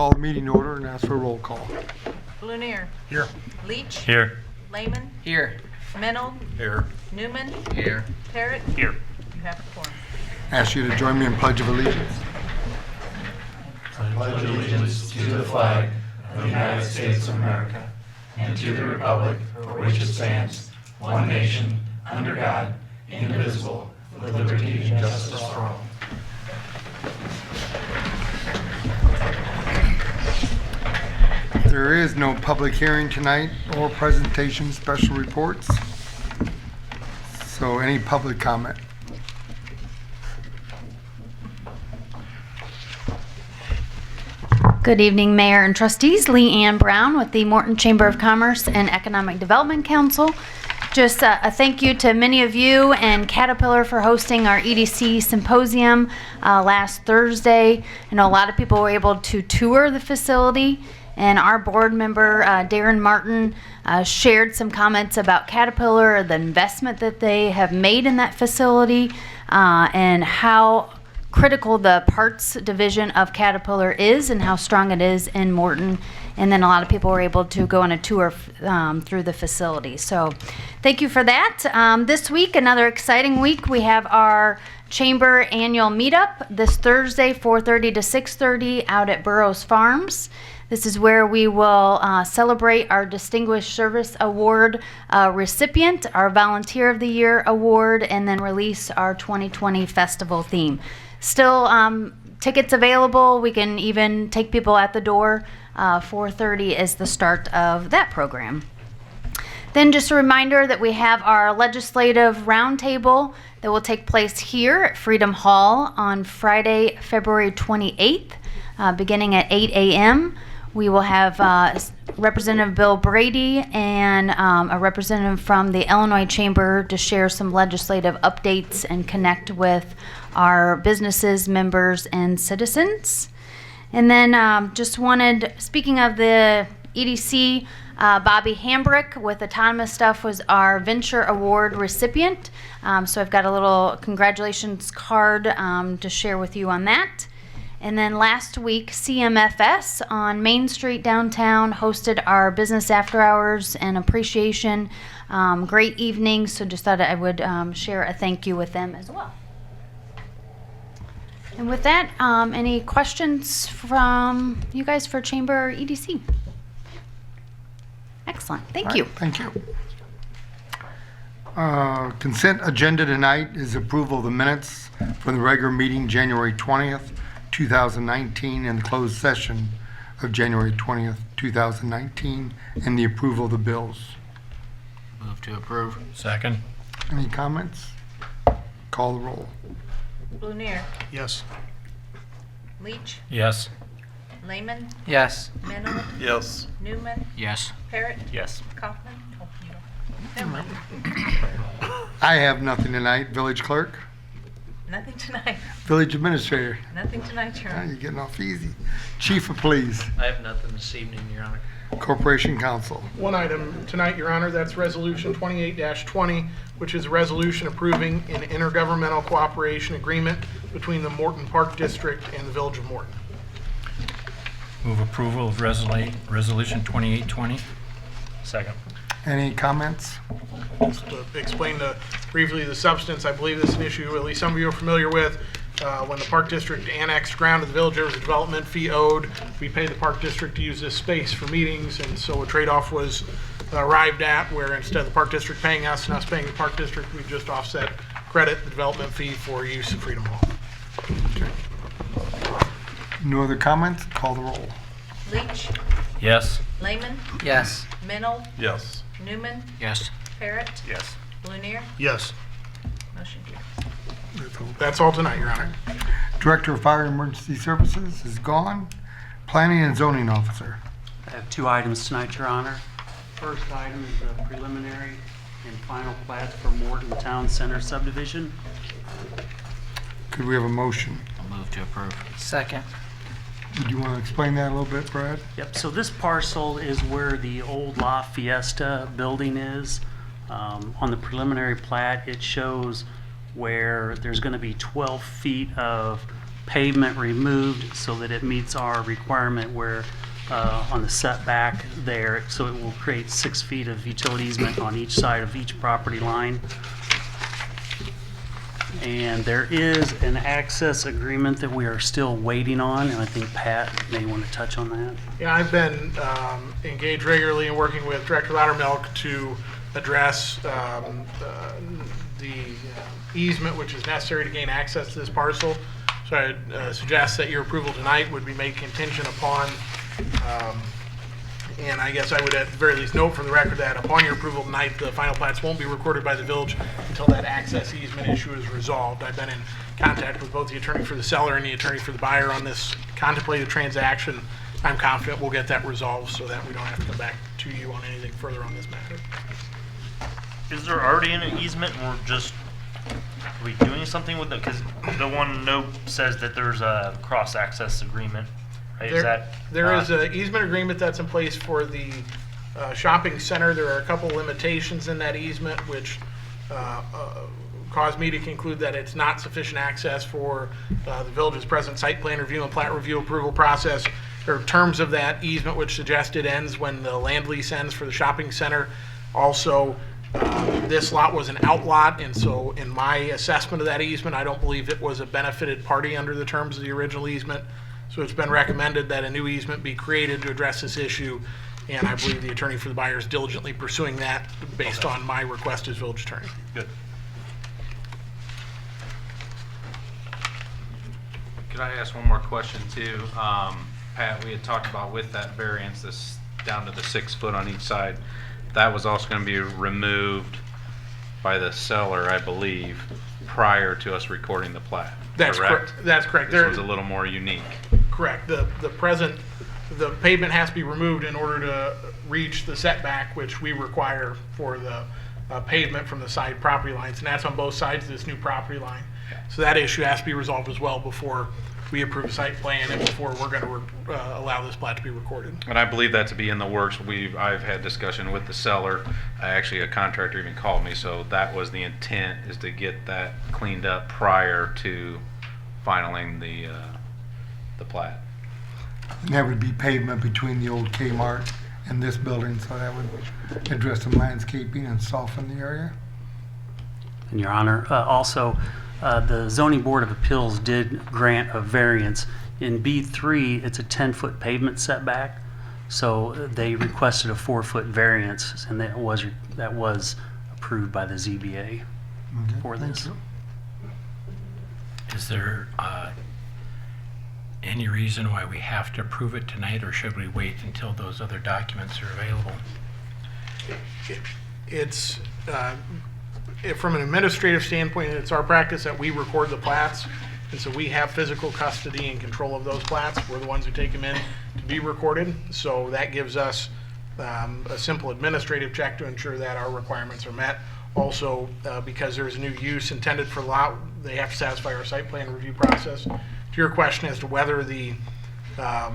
call the meeting to order and ask for a roll call. Blunier. Here. Leach. Here. Lehman. Here. Mennel. Here. Newman. Here. Parrott. Here. You have a quorum. Ask you to join me in Pledge of Allegiance. I pledge allegiance to the flag of the United States of America and to the republic for which it stands, one nation, under God, indivisible, with liberty and justice for all. There is no public hearing tonight or presentation, special reports. So any public comment? Good evening, Mayor and Trustees. Lee Ann Brown with the Morton Chamber of Commerce and Economic Development Council. Just a thank you to many of you and Caterpillar for hosting our EDC symposium last Thursday. I know a lot of people were able to tour the facility, and our board member, Darren Martin, shared some comments about Caterpillar, the investment that they have made in that facility, and how critical the parts division of Caterpillar is and how strong it is in Morton. And then a lot of people were able to go on a tour through the facility. So thank you for that. This week, another exciting week, we have our Chamber annual meetup this Thursday, 4:30 to 6:30 out at Burroughs Farms. This is where we will celebrate our Distinguished Service Award recipient, our Volunteer of the Year Award, and then release our 2020 festival theme. Still tickets available. We can even take people at the door. 4:30 is the start of that program. Then just a reminder that we have our legislative roundtable that will take place here at Freedom Hall on Friday, February 28th, beginning at 8 a.m. We will have Representative Bill Brady and a representative from the Illinois Chamber to share some legislative updates and connect with our businesses, members, and citizens. And then just wanted, speaking of the EDC, Bobby Hambrick with Autonomous Stuff was our Venture Award recipient. So I've got a little congratulations card to share with you on that. And then last week, CMFS on Main Street downtown hosted our business after hours and appreciation. Great evening, so just thought I would share a thank you with them as well. And with that, any questions from you guys for Chamber or EDC? Excellent, thank you. Thank you. Consent agenda tonight is approval of the minutes from the regular meeting January 20th, 2019, and the closed session of January 20th, 2019, and the approval of the bills. Move to approve. Second. Any comments? Call the roll. Blunier. Yes. Leach. Yes. Lehman. Yes. Mennel. Yes. Newman. Yes. Parrott. Yes. Kaufman. Oh, you don't. Never mind. I have nothing tonight. Village clerk? Nothing tonight. Village administrator? Nothing tonight, Your Now Honor. you're getting off easy. Chief of police? I have nothing this evening, Your Honor. Corporation counsel? One item tonight, Your Honor, that's Resolution 28-20, which is a resolution approving an intergovernmental cooperation agreement between the Morton Park District and the Village of Morton. Move approval of Resolution 2820. Second. Any comments? Just to explain briefly the substance, I believe this is an issue at least some of you are familiar with. When the Park District annexed ground to the village, there was a development fee owed. We paid the Park District to use this space for meetings, and so a trade-off was arrived at where instead of the Park District paying us and us paying the Park District, we just offset credit the development fee for use of Freedom Hall. No other comments? Call the roll. Leach. Yes. Lehman. Yes. Mennel. Yes. Newman. Yes. Parrott. Yes. Blunier. Yes. Motion carries. That's all tonight, Your Honor. Director of Fire and Emergency Services is gone. Planning and zoning officer. I have two items tonight, Your Honor. First item is the preliminary and final plat for Morton Town Center subdivision. Could we have a motion? I'll move to approve. Second. Would you want to explain that a little bit, Brad? Yep, so this parcel is where the old La Fiesta building is. On the preliminary plat, it shows where there's going to be 12 feet of pavement removed so that it meets our requirement where on the setback there, so it will create 6 feet of utility easement on each side of each property line. And there is an access agreement that we are still waiting on, and I think Pat may want to touch on that. Yeah, I've been engaged regularly and working with Director Loudermilk to address the easement which is necessary to gain access to this parcel. So I suggest that your approval tonight would be made contingent upon, and I guess I would at the very least note for the record that upon your approval tonight, the final plats won't be recorded by the village until that access easement issue is resolved. I've been in contact with both the attorney for the seller and the attorney for the buyer on this contemplated transaction. I'm confident we'll get that resolved so that we don't have to come back to you on anything further on this matter. Is there already an easement, and we're just, are we doing something with it? Because the one note says that there's a cross-access agreement, right? Is that There is an easement agreement that's in place for the shopping center. There are a couple limitations in that easement which caused me to conclude that it's not sufficient access for the village's present site plan review and plat review approval process. There are terms of that easement which suggest it ends when the land lease ends for the shopping center. Also, this lot was an outlot, and so in my assessment of that easement, I don't believe it was a benefited party under the terms of the original easement. So it's been recommended that a new easement be created to address this issue, and I believe the attorney for the buyer is diligently pursuing that based on my request as village attorney. good? Could I ask one more question too? Pat, we had talked about with that variance, this down to the 6 foot on each side, that was also going to be removed by the seller, I believe, prior to us recording the plat. That's correct. That's correct. This one's a little more unique. Correct. The pavement has to be removed in order to reach the setback which we require for the pavement from the side property lines, and that's on both sides of this new property line. So that issue has to be resolved as well before we approve a site plan and before we're going to allow this plat to be recorded. And I believe that to be in the works. I've had discussion with the seller. Actually, a contractor even called me, so that was the intent, is to get that cleaned up prior to finaling the plat. And that would be pavement between the old Kmart and this building, so that would address some landscaping and soften the area. And Your Honor, also, the Zoning Board of Appeals did grant a variance. In B3, it's a 10-foot pavement setback, so they requested a 4-foot variance, and that was approved by the ZBA Okay, for thank this. you. Is there any reason why we have to approve it tonight, or should we wait until those other documents are available? It's from an administrative standpoint, it's our practice that we record the plats, and so we have physical custody and control of those plats. We're the ones who take them in to be recorded, so that gives us a simple administrative check to ensure that our requirements are met. Also, because there's a new use intended for the lot, they have to satisfy our site plan review process. To your question as to whether the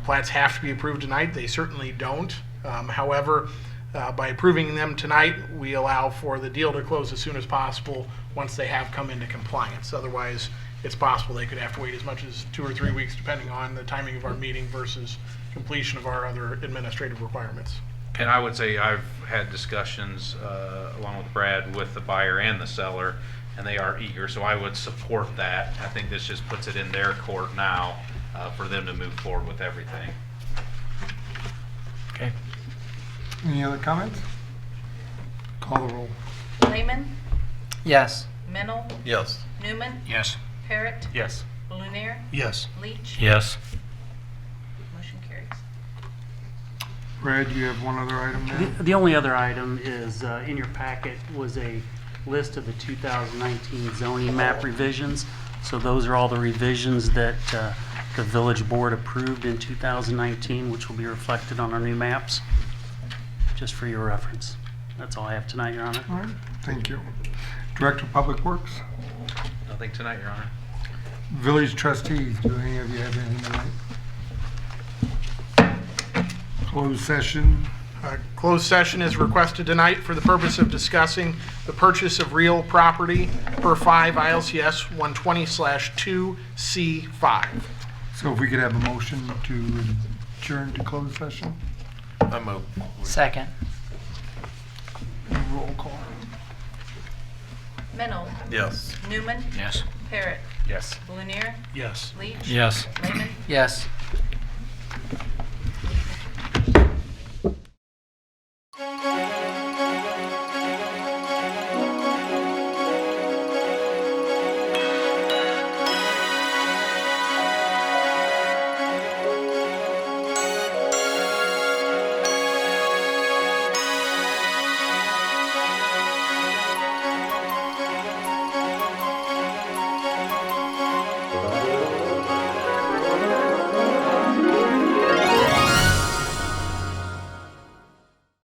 plats have to be approved tonight, they certainly don't. However, by approving them tonight, we allow for the deal to close as soon as possible once they have come into compliance. Otherwise, it's possible they could have to wait as much as 2 or 3 weeks depending on the timing of our meeting versus completion of our other administrative requirements. And I would say I've had discussions along with Brad with the buyer and the seller, and they are eager, so I would support that. I think this just puts it in their court now for them to move forward with everything. Okay. Any other comments? Call the roll. Lehman, Yes. Mennel, Yes. Newman, Yes. Parrot, Yes. Lunier, Yes. Leach. Yes. Motion carries. Brad, you have one other item there? The only other item is, in your packet was a list of the 2019 zoning map revisions. So those are all the revisions that the village board approved in 2019, which will be reflected on our new maps, just for your reference. That's all I have tonight, Your Honor. All right, thank you. Director of Public Works, Nothing tonight, Your Honor. Village Trustees, do any of you have anything tonight? Closed session, Closed session is requested tonight for the purpose of discussing the purchase of real property per 5 ILCS 120/2C5. So if we could have a motion to adjourn to closed session? Second. Roll call. Mennel. Yes. Newman. Yes. Parrot. Yes. Lanier. Yes. Leach. Yes. Lehman. Yes.